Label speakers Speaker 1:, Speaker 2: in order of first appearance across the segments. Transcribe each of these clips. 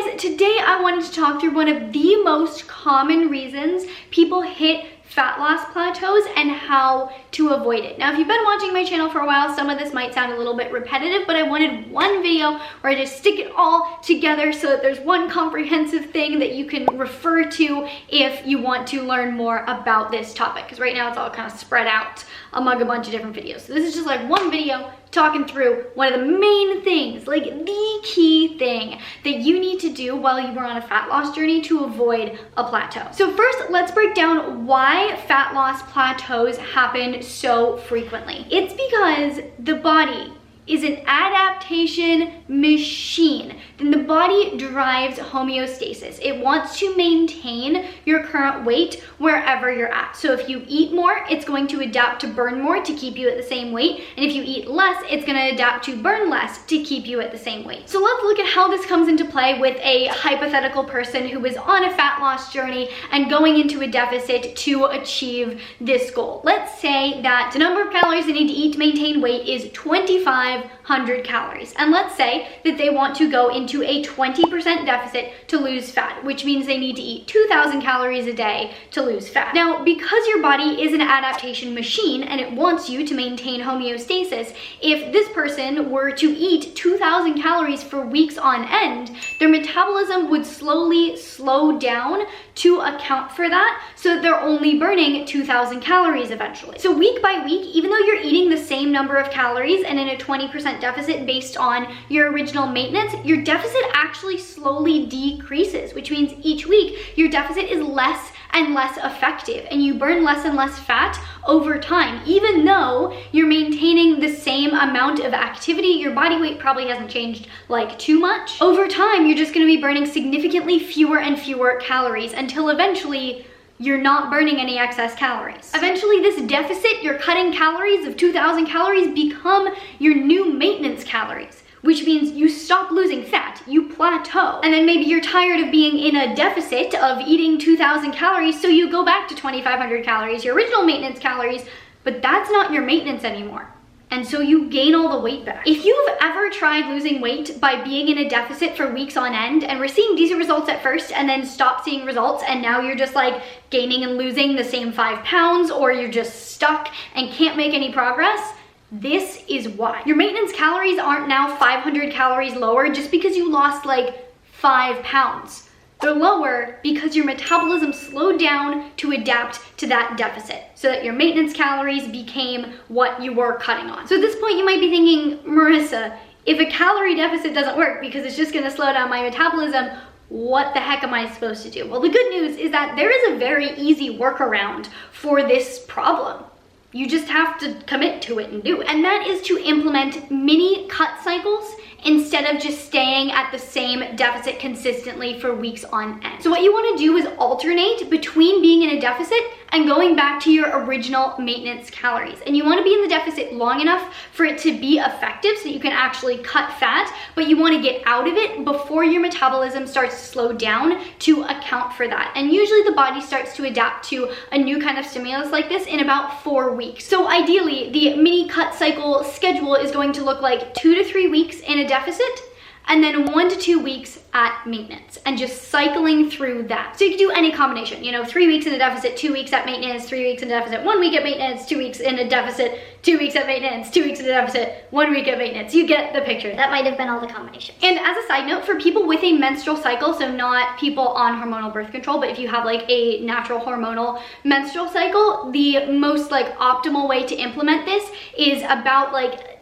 Speaker 1: guys, today I wanted to talk through one of the most common reasons people hit fat loss plateaus and how to avoid it. Now, if you've been watching my channel for a while, some of this might sound a little bit repetitive, but I wanted one video where I just stick it all together so that there's one comprehensive thing that you can refer to if you want to learn more about this topic. Because right now it's all kind of spread out among a bunch of different videos. So this is just like one video talking through one of the main things, like the key thing that you need to do while you are on a fat loss journey to avoid a plateau. So first, let's break down why fat loss plateaus happen so frequently. It's because the body is an adaptation machine. Then the body drives homeostasis. It wants to maintain your current weight wherever you're at. So if you eat more, it's going to adapt to burn more to keep you at the same weight. And if you eat less, it's going to adapt to burn less to keep you at the same weight. So let's look at how this comes into play with a hypothetical person who is on a fat loss journey and going into a deficit to achieve this goal. Let's say that the number of calories they need to eat to maintain weight is 2,500 calories. And let's say that they want to go into a 20% deficit to lose fat, which means they need to eat 2,000 calories a day to lose fat. Now, because your body is an adaptation machine and it wants you to maintain homeostasis, if this person were to eat 2,000 calories for weeks on end, their metabolism would slowly slow down to account for that, so that they're only burning 2,000 calories eventually. So week by week, even though you're eating the same number of calories and in a 20% deficit based on your original maintenance, your deficit actually slowly decreases, which means each week your deficit is less and less effective and you burn less and less fat over time. Even though you're maintaining the same amount of activity, your body weight probably hasn't changed like too much. Over time, you're just gonna be burning significantly fewer and fewer calories until eventually you're not burning any excess calories. Eventually, this deficit, you're cutting calories of 2,000 calories, become your new maintenance calories, which means you stop losing fat, you plateau. And then maybe you're tired of being in a deficit of eating 2,000 calories, so you go back to 2,500 calories, your original maintenance calories, but that's not your maintenance anymore. And so you gain all the weight back. If you've ever tried losing weight by being in a deficit for weeks on end and we're seeing decent results at first and then stop seeing results and now you're just like gaining and losing the same 5 pounds, or you're just stuck and can't make any progress, this is why. Your maintenance calories aren't now 500 calories lower just because you lost like 5 pounds. They're lower because your metabolism slowed down to adapt to that deficit, so that your maintenance calories became what you were cutting on. So at this point you might be thinking, Marissa, if a calorie deficit doesn't work because it's just gonna slow down my metabolism, what the heck am I supposed to do? Well, the good news is that there is a very easy workaround for this problem. You just have to commit to it and do it. And that is to implement MiniCut cycles instead of just staying at the same deficit consistently for weeks on end. So what you want to do is alternate between being in a deficit and going back to your original maintenance calories. And you want to be in the deficit long enough for it to be effective so you can actually cut fat, but you want to get out of it before your metabolism starts to slow down to account for that. And usually the body starts to adapt to a new kind of stimulus like this in about 4 weeks. So ideally, the MiniCut cycle schedule is going to look like 2 to 3 weeks in a deficit, and then 1 to 2 weeks at maintenance, and just cycling through that. So you can do any combination, 3 weeks in a deficit, 2 weeks at maintenance, 3 weeks in a deficit, 1 week at maintenance, 2 weeks in a deficit, 2 weeks at maintenance, 2 weeks in a deficit, 1 week at maintenance. You get the picture. That might have been all the combinations. And as a side note, for people with a menstrual cycle, so not people on hormonal birth control, but if you have like a natural hormonal menstrual cycle, the most like optimal way to implement this is about like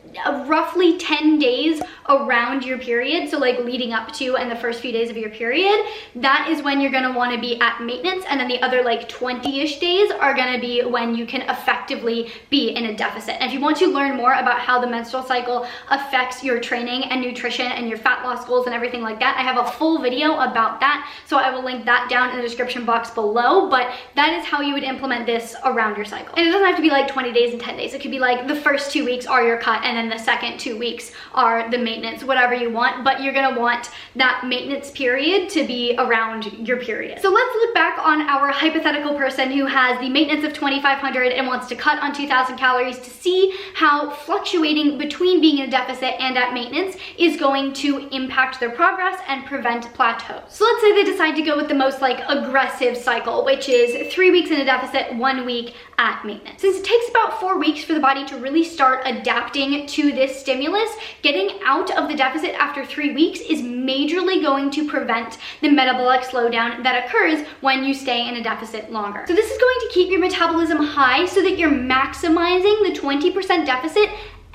Speaker 1: roughly 10 days around your period, so like leading up to and the first few days of your period. That is when you're gonna wanna be at maintenance, and then the other like 20-ish days are gonna be when you can effectively be in a deficit. And if you want to learn more about how the menstrual cycle affects your training and nutrition and your fat loss goals and everything like that, I have a full video about that, so I will link that down in the description box below. But that is how you would implement this around your cycle. And it doesn't have to be like 20 days and 10 days. It could be like the first 2 weeks are your cut, and then the second 2 weeks are the maintenance maintenance, whatever you want, but you're gonna want that maintenance period to be around your period. So let's look back on our hypothetical person who has the maintenance of 2,500 and wants to cut on 2,000 calories to see how fluctuating between being in a deficit and at maintenance is going to impact their progress and prevent plateaus. So let's say they decide to go with the most like aggressive cycle, which is 3 weeks in a deficit, 1 week at maintenance. Since it takes about 4 weeks for the body to really start adapting to this stimulus, getting out of the deficit after 3 weeks is majorly going to prevent the metabolic slowdown that occurs when you stay in a deficit longer. So this is going to keep your metabolism high so that you're maximizing the 20% deficit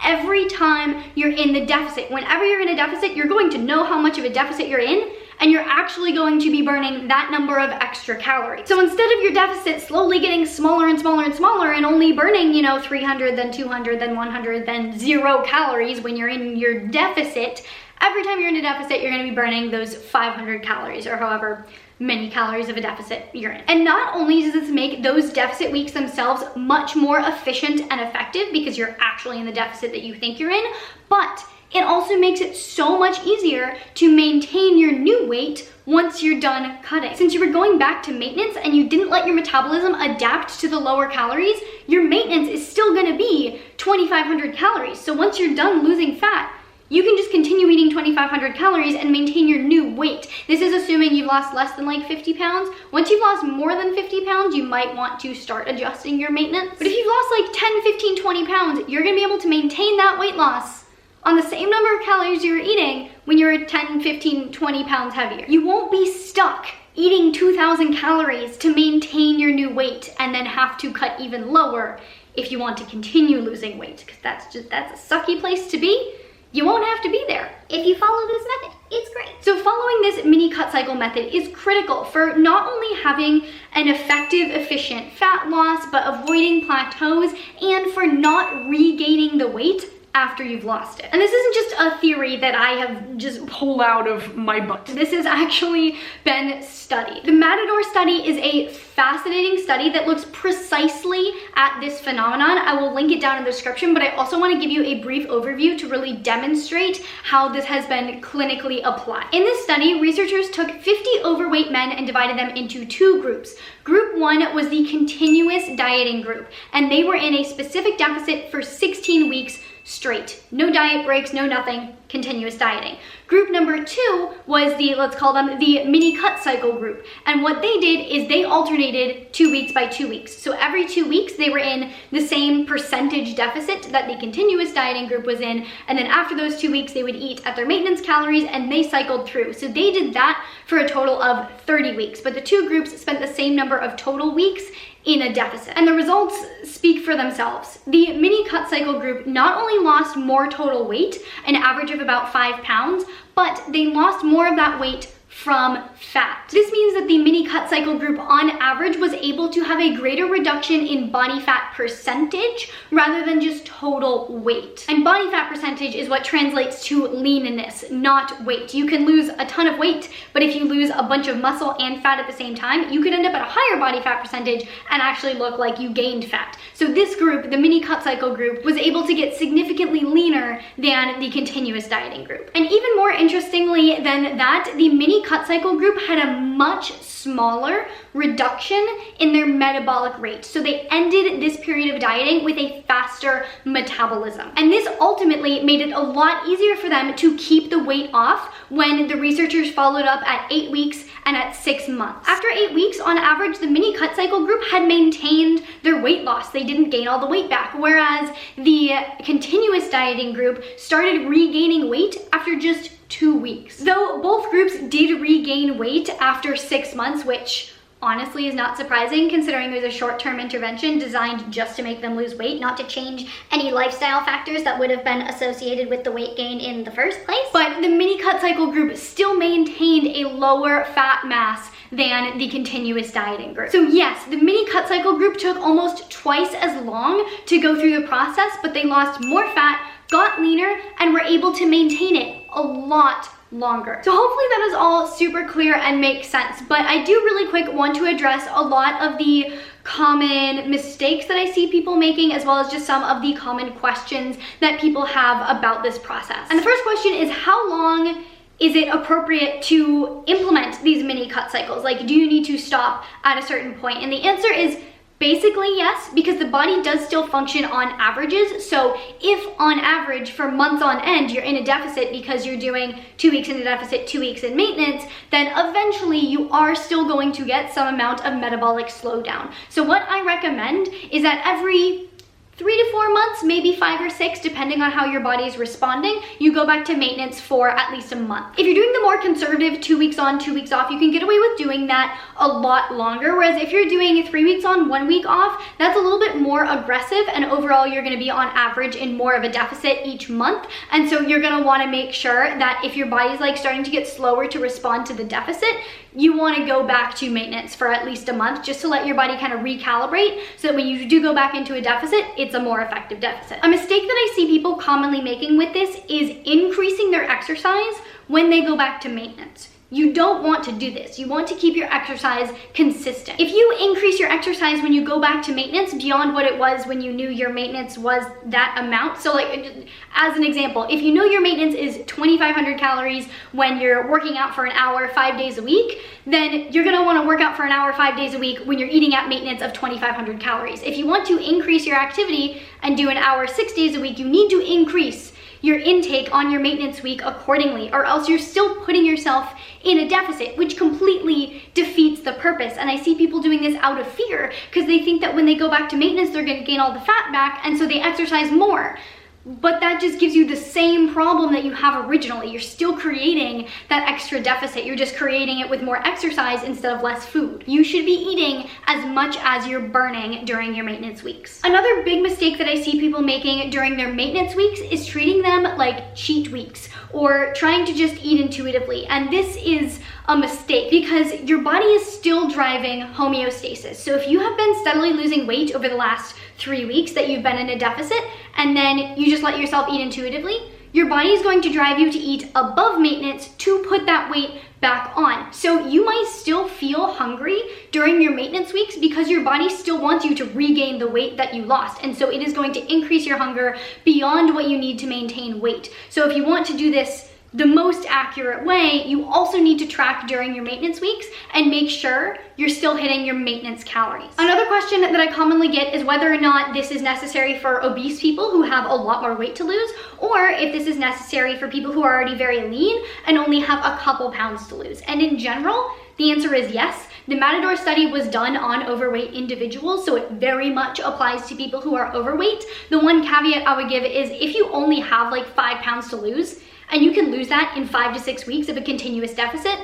Speaker 1: every time you're in the deficit. Whenever you're in a deficit, you're going to know how much of a deficit you're in, and you're actually going to be burning that number of extra calories. So instead of your deficit slowly getting smaller and smaller and smaller and only burning, 300, then 200, then 100, then 0 calories when you're in your deficit, every time you're in a deficit, you're gonna be burning those 500 calories or however many calories of a deficit you're in. And not only does this make those deficit weeks themselves much more efficient and effective because you're actually in the deficit that you think you're in, but it also makes it so much easier to maintain your new weight once you're done cutting. Since you were going back to maintenance and you didn't let your metabolism adapt to the lower calories, your maintenance is still gonna be 2,500 calories. So once you're done losing fat, you can just continue eating 2,500 calories and maintain your new weight. This is assuming you've lost less than like 50 pounds. Once you've lost more than 50 pounds, you might want to start adjusting your maintenance. But if you've lost like 10, 15, 20 pounds, you're gonna be able to maintain that weight loss on the same number of calories you were eating when you were 10, 15, 20 pounds heavier. You won't be stuck eating 2,000 calories to maintain your new weight and then have to cut even lower if you want to continue losing weight, because that's a sucky place to be. You won't have to be there if you follow this method. It's great. So following this MiniCut cycle method is critical for not only having an effective, efficient fat loss, but avoiding plateaus and for not regaining the weight after you've lost it. And this isn't just a theory that I have just pulled out of my butt. This has actually been studied. The Mattador Study is a fascinating study that looks precisely at this phenomenon. I will link it down in the description, but I also want to give you a brief overview to really demonstrate how this has been clinically applied. In this study, researchers took 50 overweight men and divided them into 2 groups. Group 1 was the continuous dieting group, and they were in a specific deficit for 16 weeks straight. No diet breaks, no nothing, continuous dieting. Group number 2 was the, let's call them the MiniCut cycle group. And what they did is they alternated 2 weeks by 2 weeks. So every 2 weeks they were in the same percentage deficit that the continuous dieting group was in. And then after those 2 weeks, they would eat at their maintenance calories and they cycled through. So they did that for a total of 30 weeks. But the 2 groups spent the same number of total weeks in a deficit. And the results speak for themselves. The MiniCut cycle group not only lost more total weight, an average of about 5 pounds, but they lost more of that weight from fat. This means that the MiniCut cycle group on average was able to have a greater reduction in body fat percentage rather than just total weight. And body fat percentage is what translates to leanness, not weight. You can lose a ton of weight, but if you lose a bunch of muscle and fat at the same time, you could end up at a higher body fat percentage and actually look like you gained fat. So this group, the MiniCut cycle group, was able to get significantly leaner than the continuous dieting group. And even more interestingly than that, the MiniCut cycle group had a much smaller reduction in their metabolic rate. So they ended this period of dieting with a faster metabolism. And this ultimately made it a lot easier for them to keep the weight off when the researchers followed up at 8 weeks and at 6 months. After 8 weeks, on average, the MiniCut cycle group had maintained their weight loss. They didn't gain all the weight back, whereas the continuous dieting group started regaining weight after just 2 weeks. Though both groups did regain weight after 6 months, which honestly is not surprising considering there's a short-term intervention designed just to make them lose weight, not to change any lifestyle factors that would have been associated with the weight gain in the first place. But the MiniCut cycle group still maintained a lower fat mass than the continuous dieting group. So yes, the MiniCut cycle group took almost twice as long to go through the process, but they lost more fat, got leaner, and were able to maintain it a lot longer. So hopefully that is all super super clear and makes sense. But I do really quick want to address a lot of the common mistakes that I see people making, as well as just some of the common questions that people have about this process. And the first question is, how long is it appropriate to implement these mini cut cycles? Like, do you need to stop at a certain point? And the answer is basically yes, because the body does still function on averages. So if on average for months on end you're in a deficit because you're doing 2 weeks in a deficit, 2 weeks in maintenance, then eventually you are still going to get some amount of metabolic slowdown. So what I recommend is that every 3 to 4 months, maybe 5 or 6, depending on how your body is responding, you go back to maintenance for at least a month. If you're doing the more conservative 2 weeks on, 2 weeks off, you can get away with doing that a lot longer. Whereas if you're doing 3 weeks on, 1 week off, that's a little bit more aggressive, and overall you're gonna be on average in more of a deficit each month. And so you're gonna wanna make sure that if your body's like starting to get slower to respond to the deficit, you wanna go back to maintenance for at least a month, just to let your body kind of recalibrate, so that when you do go back into a deficit, it's a more effective deficit. A mistake that I see people commonly making with this is increasing their exercise when they go back to maintenance. You don't want to do this. You want to keep your exercise consistent. If you increase your exercise when you go back to maintenance beyond what it was when you knew your maintenance was that amount, so like as an example, if you know your maintenance is 2,500 calories when you're working out for an hour 5 days a week, then you're gonna wanna work out for an hour 5 days a week when you're eating at maintenance of 2,500 calories. If you want to increase your activity and do an hour 6 days a week, you need to increase your intake on your maintenance week accordingly, or else you're still putting yourself in a deficit, which completely defeats the purpose. And I see people doing this out of fear because they think that when they go back to maintenance, they're gonna gain all the fat back, and so they exercise more. But that just gives you the same problem that you have originally. You're still creating that extra deficit. You're just creating it with more exercise instead of less food. You should be eating as much as you're burning during your maintenance weeks. Another big mistake that I see people making during their maintenance weeks is treating them like cheat weeks, or trying to just eat intuitively. And this is a mistake because your body is still driving homeostasis. So if you have been steadily losing weight over the last 3 weeks that you've been in a deficit, and then you just let yourself eat intuitively, your body is going to drive you to eat above maintenance to put that weight back on. So you might still feel hungry during your maintenance weeks because your body still wants you to regain the weight that you lost. And so it is going to increase your hunger beyond what you need to maintain weight. So if you want to do this the most accurate way, you also need to track during your maintenance weeks and make sure you're still hitting your maintenance calories. Another question that I commonly get is whether or not this is necessary for obese people who have a lot more weight to lose, or if this is necessary for people who are already very lean and only have a couple pounds to lose. And in general, the answer is yes. The Mattador study was done on overweight individuals, so it very much applies to people who are overweight. The one caveat I would give is if you only have like 5 pounds to lose, and you can lose that in 5 to 6 weeks of a continuous deficit,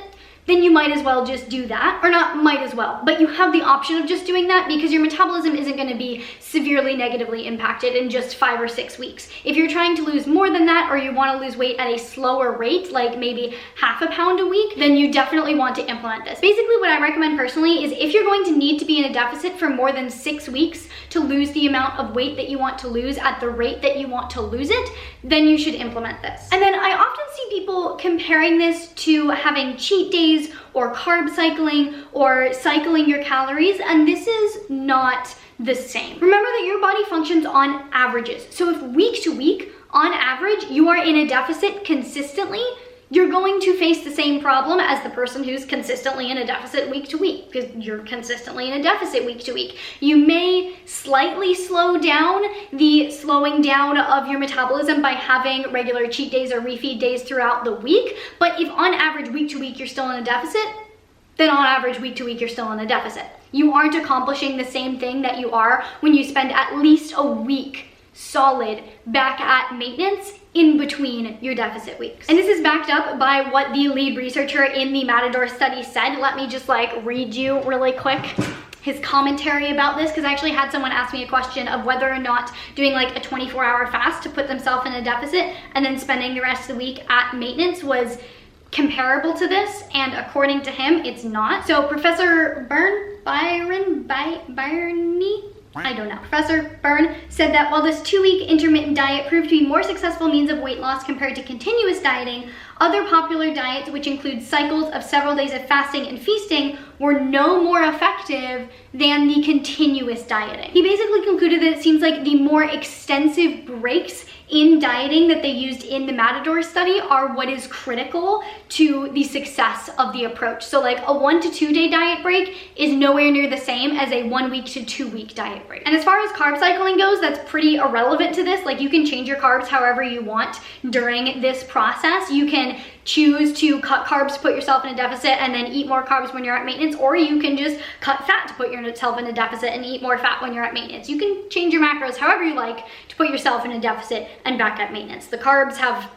Speaker 1: then you might as well just do that. Or not might as well, but you have the option of just doing that because your metabolism isn't gonna be severely negatively impacted in just 5 or 6 weeks. If you're trying to lose more than that, or you wanna lose weight at a slower rate, like maybe half a pound a week, then you definitely want to implement this. Basically, what I recommend personally is if you're going to need to be in a deficit for more than 6 weeks to lose the amount of weight that you want to lose at the rate that you want to lose it, then you should implement this. And then I often see people comparing this to having cheat days or carb cycling or cycling your calories, and this is not the same. Remember that your body functions on averages. So if week to week, on average, you are in a deficit consistently, you're going to face the same problem as the person who's consistently in a deficit week to week, because you're consistently in a deficit week to week. You may slightly slow down the slowing down of your metabolism by having regular cheat days or refeed days throughout the week, but if on average week to week you're still in a deficit, then on average week to week you're still in a deficit. You aren't accomplishing the same thing that you are when you spend at least a week solid back at maintenance in between your deficit weeks. And this is backed up by what the lead researcher in the Mattador study said. Let me just like read you really quick his commentary about this, because I actually had someone ask me a question of whether or not doing like a 24-hour fast to put themselves in a deficit and then spending the rest of the week at maintenance was comparable to this, and according to him, it's not. So Professor Byrne, I don't know. Professor Byrne said that while this 2-week intermittent diet proved to be more successful means of weight loss compared to continuous dieting, other popular diets, which include cycles of several days of fasting and feasting, were no more effective than the continuous dieting. He basically concluded that it seems like the more extensive breaks in dieting that they used in the Mattador study are what is critical to the success of the approach. So like a 1 to 2 day diet break is nowhere near the same as a 1 week to 2 week diet break. And as far as carb cycling goes, that's pretty irrelevant to this. Like you can change your carbs however you want during this process. You can choose to cut carbs to put yourself in a deficit and then eat more carbs when you're at maintenance, or you can just cut fat to put yourself in a deficit and eat more fat when you're at maintenance. You can change your macros however you like to put yourself in a deficit and back at maintenance. The carbs have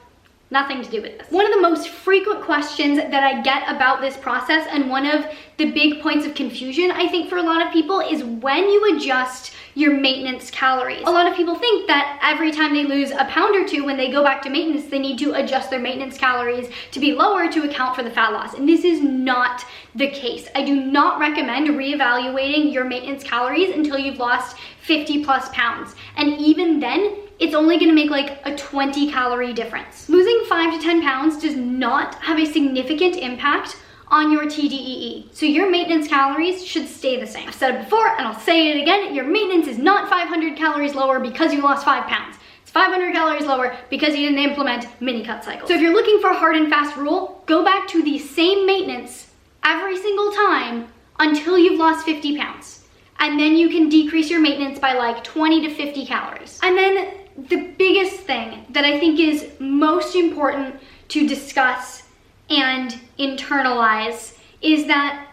Speaker 1: nothing to do with this. One of the most frequent questions that I get about this process, and one of the big points of confusion I think for a lot of people, is when you adjust your maintenance calories. A lot of people think that every time they lose a pound or two when they go back to maintenance, they need to adjust their maintenance calories to be lower to account for the fat loss. And this is not the case. I do not recommend reevaluating your maintenance calories until you've lost 50 plus pounds. And even then, it's only gonna make like a 20 calorie difference. Losing 5 to 10 pounds does not have a significant impact on your TDEE. So your maintenance calories should stay the same. I've said it before and I'll say it again, your maintenance is not 500 calories lower because you lost 5 pounds. It's 500 calories lower because you didn't implement MiniCut Cycles. So if you're looking for a hard and fast rule, go back to the same maintenance every single time until you've lost 50 pounds. And then you can decrease your maintenance by like 20 to 50 calories. And then the biggest thing that I think is most important to discuss and internalize is that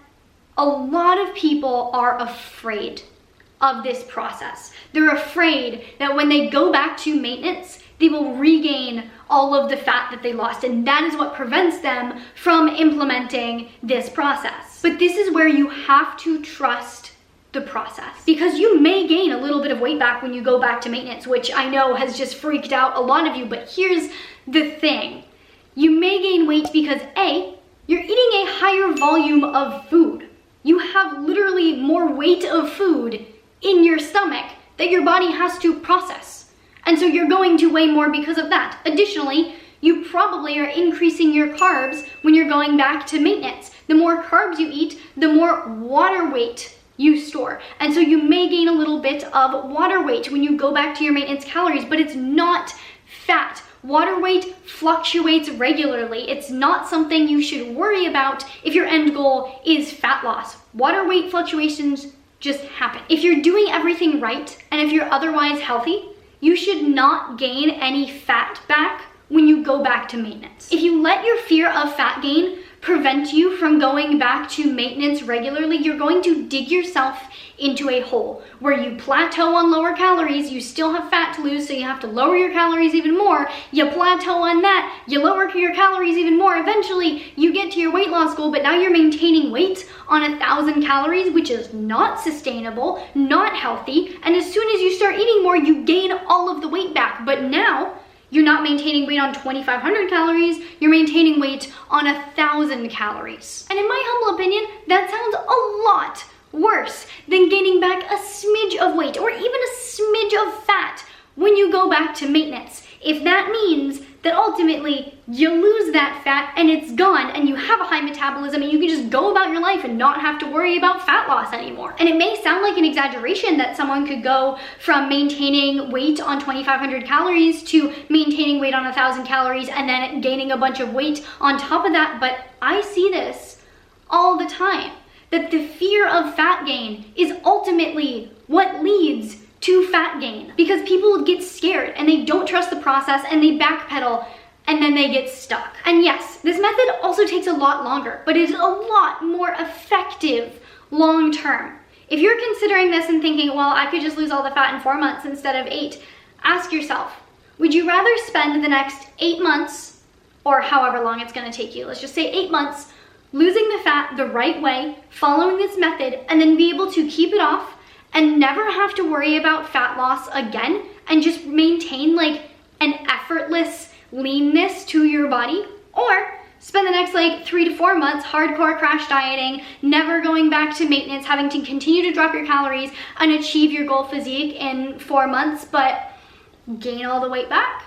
Speaker 1: a lot of people are afraid of this process. They're afraid that when they go back to maintenance, they will regain all of the fat that they lost, and that is what prevents them from implementing this process. But this is where you have to trust the process, because you may gain a little bit of weight back when you go back to maintenance, which I know has just freaked out a lot of you. But here's the thing. You may gain weight because A, you're eating a higher volume of food. You have literally more weight of food in your stomach that your body has to process. And so you're going to weigh more because of that. Additionally, you probably are increasing your carbs when you're going back to maintenance. The more carbs you eat, the more water weight you store. And so you may gain a little bit of water weight when you go back to your maintenance calories, but it's not fat. Water weight fluctuates regularly. It's not something you should worry about if your end goal is fat loss. Water weight fluctuations just happen. If you're doing everything right and if you're otherwise healthy, you should not gain any fat back when you go back to maintenance. If you let your fear of fat gain prevent you from going back to maintenance regularly, you're going to dig yourself into a hole where you plateau on lower calories. You still have fat to lose, so you have to lower your calories even more. You plateau on that, you lower your calories even more. Eventually, you get to your weight loss goal, but now you're maintaining weight on 1,000 calories, which is not sustainable, not healthy. And as soon as you start eating more, you gain all of the weight back. But now, you're not maintaining weight on 2,500 calories, you're maintaining weight on 1,000 calories. And in my humble opinion, that sounds a lot worse than gaining back a smidge of weight or even a smidge of fat when you go back to maintenance. If that means that ultimately you lose that fat and it's gone and you have a high metabolism and you can just go about your life and not have to worry about fat loss anymore. And it may sound like an exaggeration that someone could go from maintaining weight on 2,500 calories to maintaining weight on 1,000 calories and then gaining a bunch of weight on top of that, but I see this all the time, that the fear of fat gain is ultimately what leads to fat gain, because people get scared and they don't trust the process and they backpedal and then they get stuck. And yes, this method also takes a lot longer, but it is a lot more effective long term. If you're considering this and thinking, well, I could just lose all the fat in 4 months instead of 8, ask yourself, would you rather spend the next 8 months, or however long it's gonna take you, let's just say 8 months, losing the fat the right way, following this method, and then be able to keep it off and never have to worry about fat loss again and just maintain like an effortless leanness to your body? Or spend the next like 3 to 4 months hardcore crash dieting, never going back to maintenance, having to continue to drop your calories and achieve your goal physique in 4 months, but gain all the weight back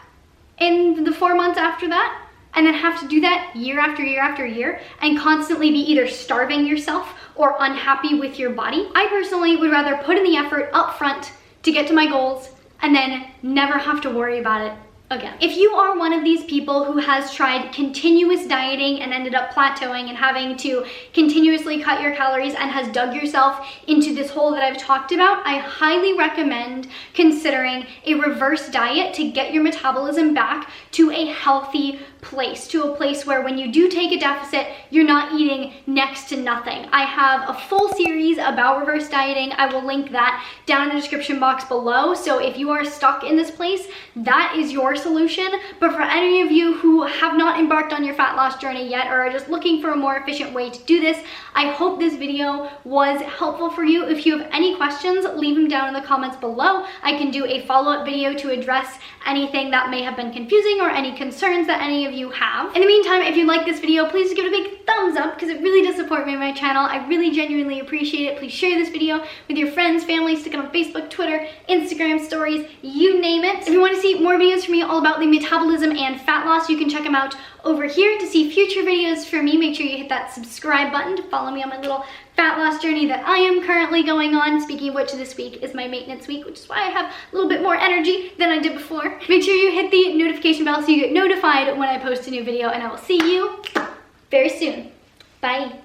Speaker 1: in the 4 months after that, and then have to do that year after year after year and constantly be either starving yourself or unhappy with your body. I personally would rather put in the effort up front to get to my goals and then never have to worry about it again. If you are one of these people who has tried continuous dieting and ended up plateauing and having to continuously cut your calories and has dug yourself into this hole that I've talked about, I highly recommend considering a reverse diet to get your metabolism back to a healthy place, to a place where when you do take a deficit, you're not eating next to nothing. I have a full series about reverse dieting. I will link that down in the description box below. So if you are stuck in this place, that is your solution. But for any of you who have not embarked on your fat loss journey yet or are just looking for a more efficient way to do this, I hope this video was helpful for you. If you have any questions, leave them down in the comments below. I can do a follow-up video to address anything that may have been confusing or any concerns that any of you have. In the meantime, if you like this video, please give it a big thumbs up because it really does support me and my channel. I really genuinely appreciate it. Please share this video with your friends, family, stick it on Facebook, Twitter, Instagram stories, you name it. If you want to see more videos from me all about the metabolism and fat loss, you can check them out over here. To see future videos from me, make sure you hit that subscribe button to follow me on my little fat loss journey that I am currently going on. Speaking of which, this week is my maintenance week, which is why I have a little bit more energy than I did before. Make sure you hit the notification bell so you get notified when I post a new video, and I will see you very soon. Bye.